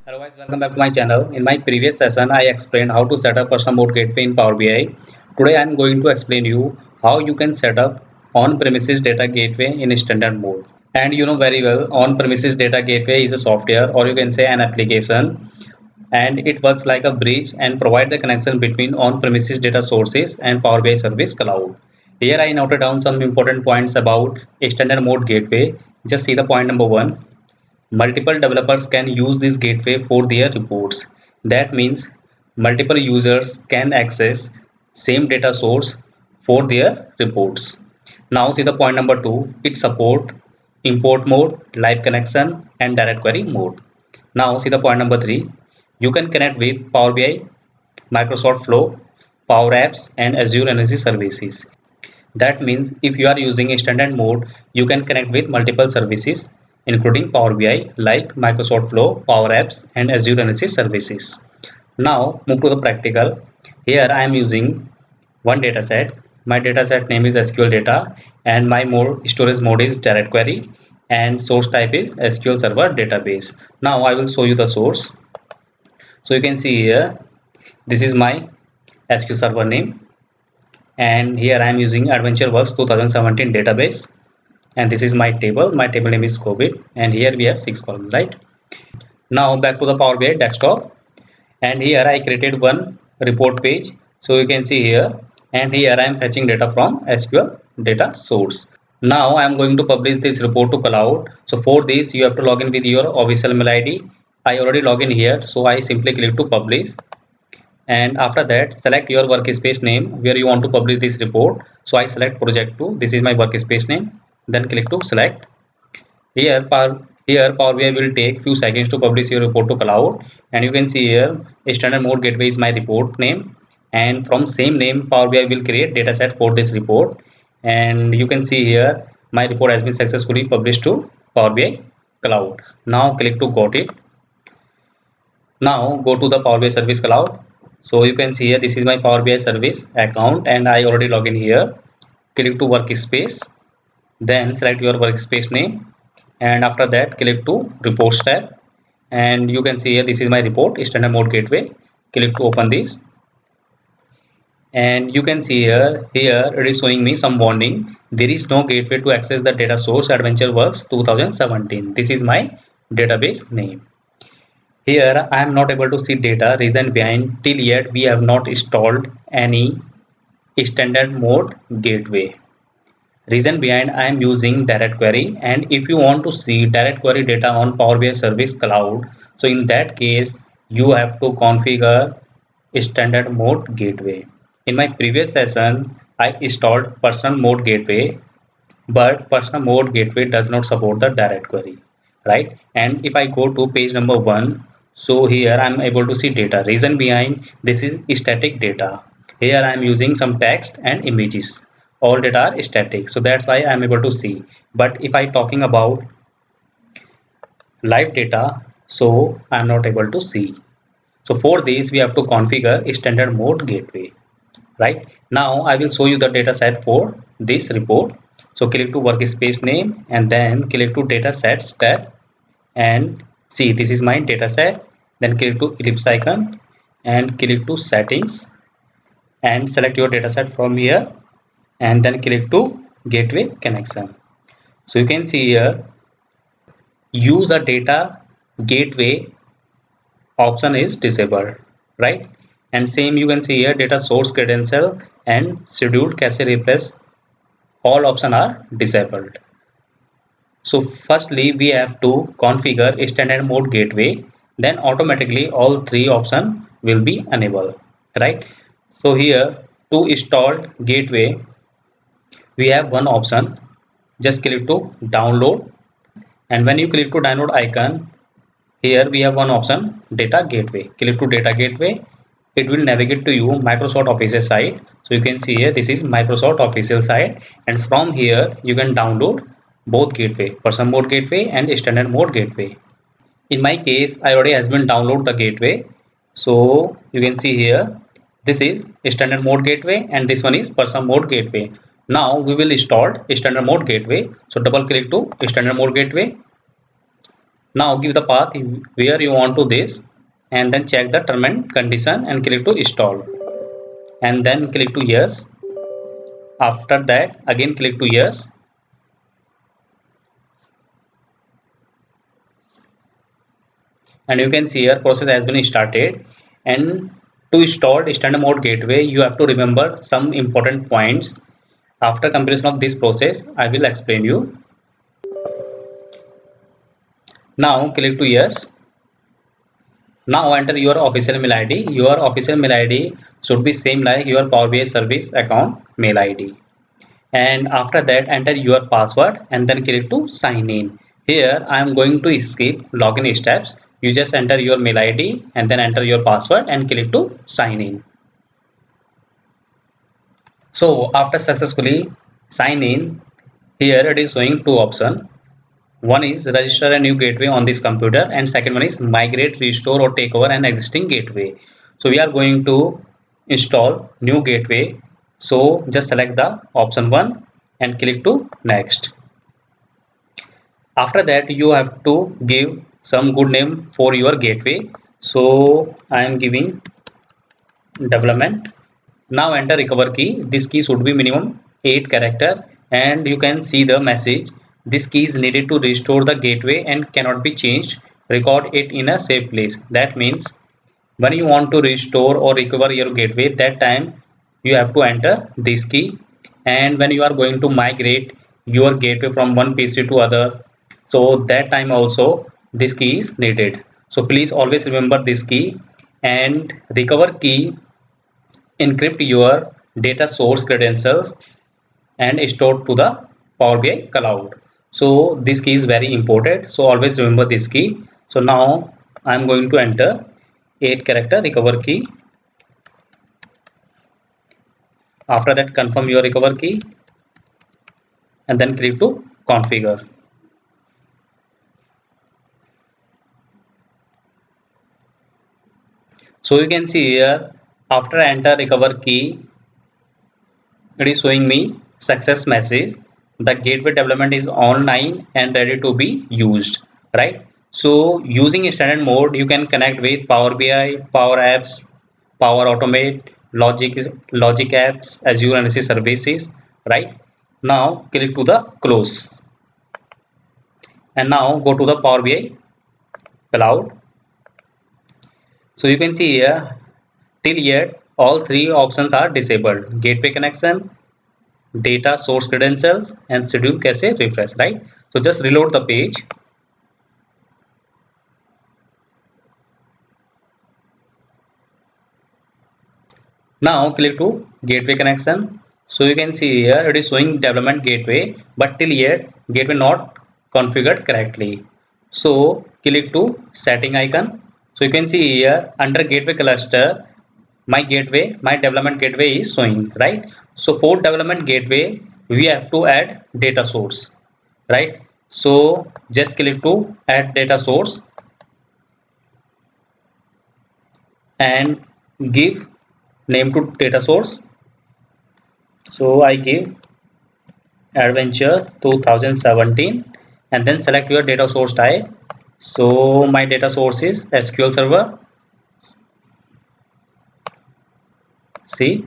Hello guys, welcome back to my channel. In my previous session, I explained how to set up custom mode gateway in Power BI. Today I am going to explain you how you can set up on-premises data gateway in standard mode. And you know very well, on-premises data gateway is a software or you can say an application, and it works like a bridge and provide the connection between on-premises data sources and Power BI Service Cloud. Here I noted down some important points about a standard mode gateway. Just see the point number one. Multiple developers can use this gateway for their reports. That means multiple users can access same data source for their reports. Now see the point number two. It support import mode, live connection and direct query mode. Now see the point number three. You can connect with Power BI, Microsoft Flow, Power Apps and Azure Energy Services. That means if you are using a standard mode, you can connect with multiple services, including Power BI, like Microsoft Flow, Power Apps, and Azure Energy Services. Now, move to the practical. Here I am using one dataset. My dataset name is SQL data, and my storage mode is direct query, and source type is SQL Server Database. Now I will show you the source. So you can see here, this is my SQL Server name, and here I am using AdventureWorks 2017 database, and this is my table name is COVID, and here we have 6 columns, right? Now back to the Power BI desktop, and here I created one report page, so you can see here, and here I am fetching data from SQL data source. Now I am going to publish this report to cloud. So for this you have to log in with your official mail ID. I already log in here, so I simply click to publish, and after that select your workspace name where you want to publish this report. So I select project 2. This is my workspace name. Then click to select. Power BI will take few seconds to publish your report to cloud, and you can see here standard mode gateway is my report name, and from same name Power BI will create dataset for this report, and you can see here my report has been successfully published to Power BI cloud. Now click to got it. Now go to the Power BI Service Cloud. So you can see here this is my Power BI Service account and I already log in here. Click to workspace, then select your workspace name, and after that click to reports tab, and you can see here this is my report standard mode gateway. Click to open this, and you can see here it is showing me some warning. There is no gateway to access the data source AdventureWorks 2017. This is my database name. Here I am not able to see data. Reason behind, till yet we have not installed any standard mode gateway. Reason behind, I am using direct query, and if you want to see direct query data on Power BI Service Cloud, so in that case you have to configure standard mode gateway. In my previous session I installed personal mode gateway, but personal mode gateway does not support the direct query, right? And if I go to page number 1, so here I'm able to see data. Reason behind, this is static data. Here I'm using some text and images. All data are static, so that's why I'm able to see. But if I talking about live data, so I'm not able to see. So for this we have to configure a standard mode gateway. Right now I will show you the data set for this report. So click to workspace name and then click to data sets tab, and see this is my data set. Then click to ellipse icon and click to settings and select your data set from here, and then click to gateway connection. So you can see here use a data gateway option is disabled, right? And same you can see here data source credential and scheduled cache refresh, all options are disabled. So firstly we have to configure a standard mode gateway, then automatically all three options will be enabled, right? So here to install gateway we have one option. Just click to download, and when you click to download icon, here we have one option data gateway. Click to data gateway. It will navigate to you Microsoft official site. So you can see here this is Microsoft official site, and from here you can download both gateway, personal mode gateway and standard mode gateway. In my case I already has been download the gateway. So you can see here this is standard mode gateway and this one is personal mode gateway. Now we will install standard mode gateway. So double click to standard mode gateway. Now give the path where you want to this, and then check the term and condition and click to install, and then click to yes. After that again click to yes, and you can see here process has been started. And to install standard mode gateway you have to remember some important points. After completion of this process I will explain you. Now click to yes. Now enter your official mail ID. Your official mail ID should be same like your Power BI service account mail ID. And after that enter your password and then click to sign in. Here I am going to skip login steps. You just enter your mail ID and then enter your password and click to sign in. So after successfully sign in, here it is showing two options. One is register a new gateway on this computer, and second one is migrate, restore or take over an existing gateway. So we are going to install new gateway. So just select the option 1 and click to next. After that you have to give some good name for your gateway. So I am giving development. Now enter recover key. This key should be minimum 8 character, and you can see the message. This key is needed to restore the gateway and cannot be changed. Record it in a safe place. That means when you want to restore or recover your gateway, that time you have to enter this key. And when you are going to migrate your gateway from one PC to other, so that time also this key is needed. So please always remember this key. And recover key encrypt your data source credentials and store to the Power BI cloud. So this key is very important. So always remember this key. So now I am going to enter 8 character recover key. After that confirm your recover key and then click to configure. So you can see here after enter recover key it is showing me success message. The gateway development is online and ready to be used, right? So using standard mode you can connect with Power BI, Power Apps, Power Automate, Logic Apps, Azure NC services, right? Now click to the close, and now go to the Power BI cloud. So you can see here till yet all three options are disabled: gateway connection, data source credentials, and schedule cache refresh, right? So just reload the page. Now click to gateway connection. So you can see here it is showing development gateway, but till yet gateway not configured correctly. So click to setting icon. So you can see here under gateway cluster my development gateway is showing, right? So for development gateway we have to add data source, right? So just click to add data source and give name to data source. So I give adventure 2017 and then select your data source type. So my data source is SQL Server, see,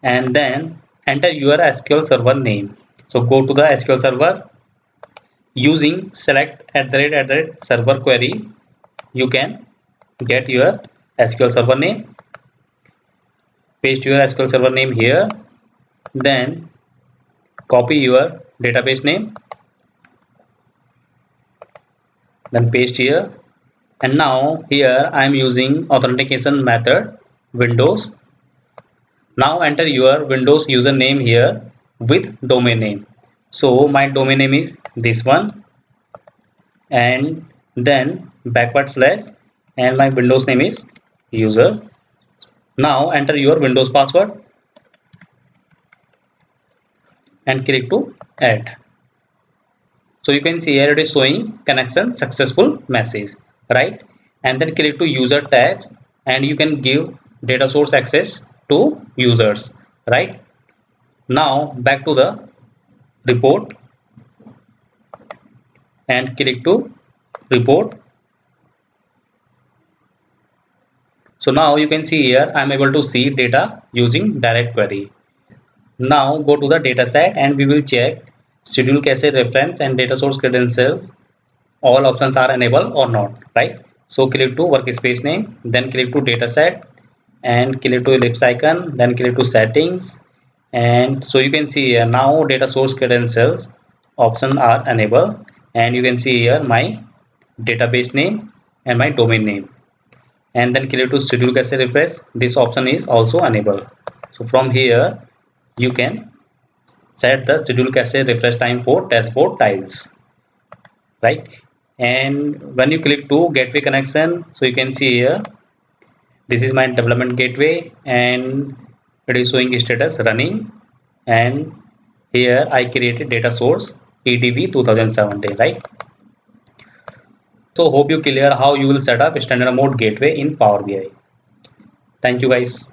and then enter your SQL Server name. So go to the SQL Server using select @ server query. You can get your SQL Server name, paste your SQL Server name here, then copy your database name, then paste here. And now here I am using authentication method Windows. Now enter your Windows username here with domain name. So my domain name is this one, and then backward slash, and my Windows name is user. Now enter your Windows password and click to add. So you can see here it is showing connection successful message, right? And then click to user tabs and you can give data source access to users, right? Now back to the report and click to report. So now you can see here I'm able to see data using direct query. Now go to the data set and we will check schedule cache reference and data source credentials, all options are enabled or not, right? So click to workspace name, then click to data set and click to ellipse icon, then click to settings. And so you can see here now data source credentials options are enabled, and you can see here my database name and my domain name. And then click to schedule cache refresh, this option is also enabled. So from here you can set the schedule cache refresh time for dashboard tiles, right? And when you click to gateway connection, so you can see here this is my development gateway and it is showing status running. And here I created data source EDV 2017, right? So hope you clear how you will set up standard mode gateway in Power BI. Thank you guys.